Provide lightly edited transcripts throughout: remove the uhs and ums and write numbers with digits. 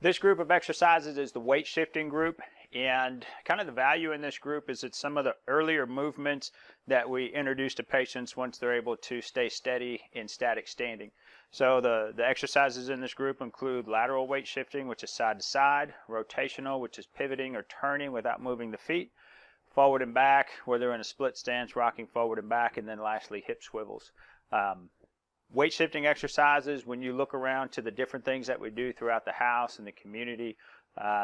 This group of exercises is the weight shifting group, and kind of the value in this group is it's some of the earlier movements that we introduce to patients once they're able to stay steady in static standing. So the exercises in this group include lateral weight shifting, which is side to side, rotational, which is pivoting or turning without moving the feet, forward and back, where they're in a split stance, rocking forward and back, and then lastly hip swivels. Weight shifting exercises, when you look around to the different things that we do throughout the house and the community,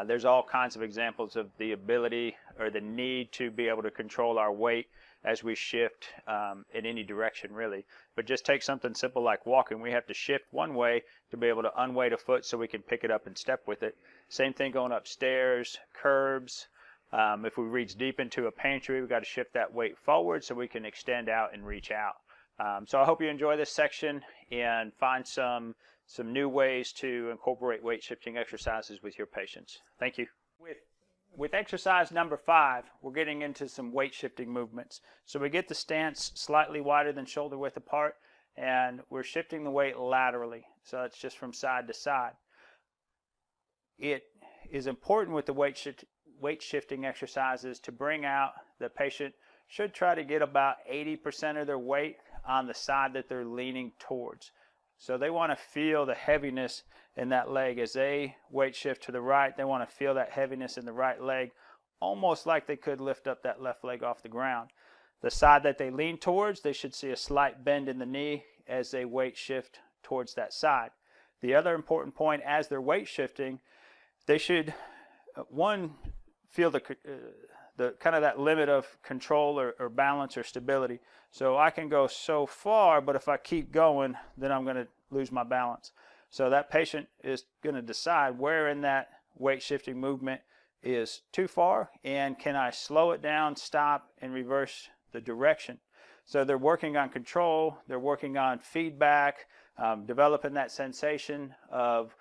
there's all kinds of examples of the ability or the need to be able to control our weight as we shift in any direction, really. But just take something simple like walking. We have to shift one way to be able to unweight a foot so we can pick it up and step with it. Same thing going upstairs, curbs. If we reach deep into a pantry, we've got to shift that weight forward so we can extend out and reach out. So I hope you enjoy this section and find some new ways to incorporate weight shifting exercises with your patients. Thank you. With exercise number 5, we're getting into some weight shifting movements. So we get the stance slightly wider than shoulder width apart, and we're shifting the weight laterally. So it's just from side to side. It is important with the weight shifting exercises to bring out the patient should try to get about 80% of their weight on the side that they're leaning towards. So they want to feel the heaviness in that leg as they weight shift to the right. They want to feel that heaviness in the right leg, almost like they could lift up that left leg off the ground. The side that they lean towards, they should see a slight bend in the knee as they weight shift towards that side. The other important point as they're weight shifting, they should, one, feel the kind of that limit of control or balance or stability. So I can go so far, but if I keep going, then I'm going to lose my balance. So that patient is going to decide where in that weight shifting movement is too far, and can I slow it down, stop, and reverse the direction. So they're working on control, they're working on feedback, developing that sensation of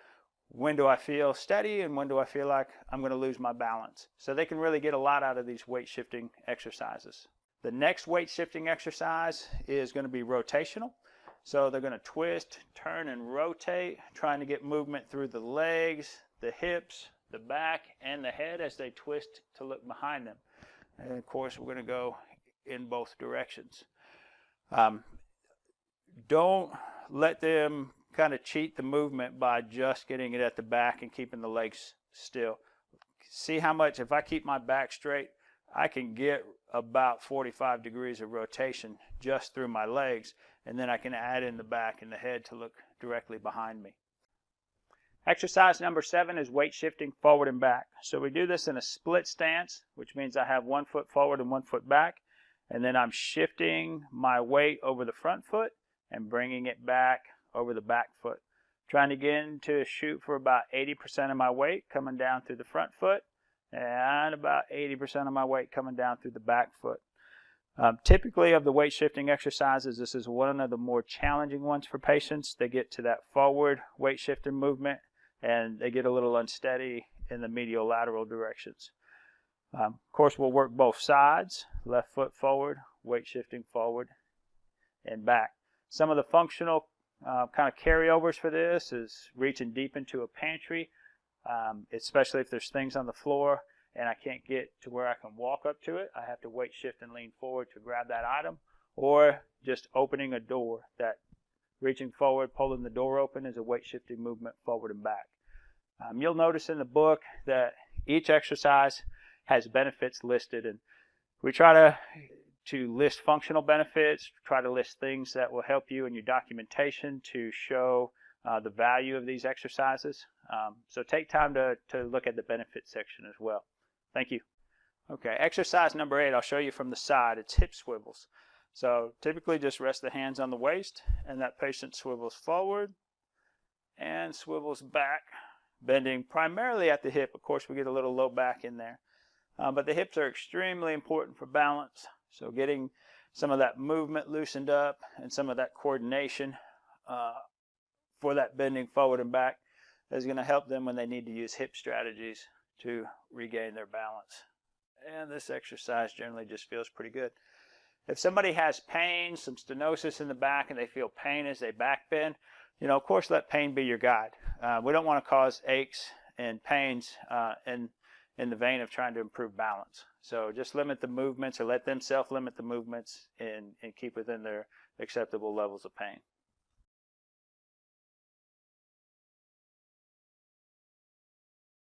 when do I feel steady and when do I feel like I'm going to lose my balance. So they can really get a lot out of these weight shifting exercises. The next weight shifting exercise is going to be rotational. So they're going to twist, turn, and rotate, trying to get movement through the legs, the hips, the back, and the head as they twist to look behind them. And of course, we're going to go in both directions. Don't let them kind of cheat the movement by just getting it at the back and keeping the legs still. See how much, if I keep my back straight, I can get about 45 degrees of rotation just through my legs, and then I can add in the back and the head to look directly behind me. Exercise number 7 is weight shifting forward and back. So we do this in a split stance, which means I have one foot forward and one foot back, and then I'm shifting my weight over the front foot and bringing it back over the back foot. Trying to get into a shoot for about 80% of my weight coming down through the front foot, and about 80% of my weight coming down through the back foot. Typically of the weight shifting exercises, this is one of the more challenging ones for patients. They get to that forward weight shifting movement and they get a little unsteady in the medial lateral directions. Of course, we'll work both sides, left foot forward, weight shifting forward and back. Some of the functional kind of carryovers for this is reaching deep into a pantry, especially if there's things on the floor and I can't get to where I can walk up to it. I have to weight shift and lean forward to grab that item, or just opening a door. That reaching forward, pulling the door open is a weight shifting movement forward and back. You'll notice in the book that each exercise has benefits listed, and we try to list functional benefits, try to list things that will help you in your documentation to show the value of these exercises. So take time to look at the benefits section as well. Thank you. Okay, exercise number 8, I'll show you from the side. It's hip swivels. So typically just rest the hands on the waist, and that patient swivels forward and swivels back, bending primarily at the hip. Of course, we get a little low back in there. But the hips are extremely important for balance. So getting some of that movement loosened up and some of that coordination for that bending forward and back is going to help them when they need to use hip strategies to regain their balance. And this exercise generally just feels pretty good. If somebody has pain, some stenosis in the back, and they feel pain as they back bend, of course let pain be your guide. We don't want to cause aches and pains in the vein of trying to improve balance. So just limit the movements, or let them self-limit the movements, and keep within their acceptable levels of pain.